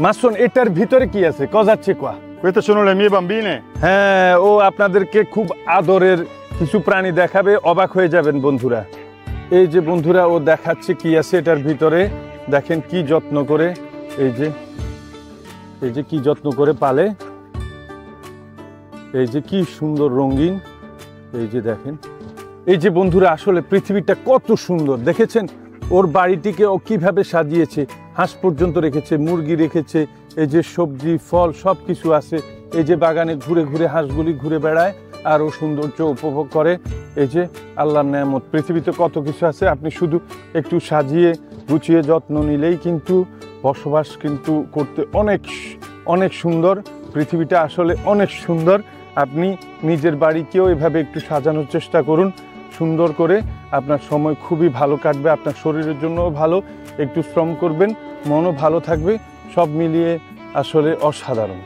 মাসুন এটার ভিতরে কি আছে? Cosa c'è qua? Queste sono le mie bambine. হ্যাঁ, ও আপনাদেরকে খুব আদরের কিছু প্রাণী দেখাবে, অবাক হয়ে যাবেন বন্ধুরা। এই যে বন্ধুরা, ও দেখাচ্ছে কি আছে এটার ভিতরে। দেখেন কি যত্ন করে, এই যে কি যত্ন করে পালে। এই যে কি সুন্দর রঙিন, এই যে দেখেন। এই যে বন্ধুরা, আসলে পৃথিবীটা কত সুন্দর দেখেছেন। ওর বাড়িটিকে ও কিভাবে সাজিয়েছে, হাঁস পর্যন্ত রেখেছে, মুরগি রেখেছে, এই যে সবজি ফল সব কিছু আছে। এই যে বাগানে ঘুরে ঘুরে হাঁসগুলি ঘুরে বেড়ায় আর ও সৌন্দর্য উপভোগ করে। এই যে আল্লাহর নেয়ামত, পৃথিবীতে কত কিছু আছে, আপনি শুধু একটু সাজিয়ে গুছিয়ে যত্ন নিলেই কিন্তু বসবাস কিন্তু করতে অনেক অনেক সুন্দর। পৃথিবীটা আসলে অনেক সুন্দর। আপনি নিজের বাড়িকেও এভাবে একটু সাজানোর চেষ্টা করুন সুন্দর করে, আপনার সময় খুবই ভালো কাটবে, আপনার শরীরের জন্যও ভালো। একটু শ্রম করবেন, মনও ভালো থাকবে, সব মিলিয়ে আসলে অসাধারণ।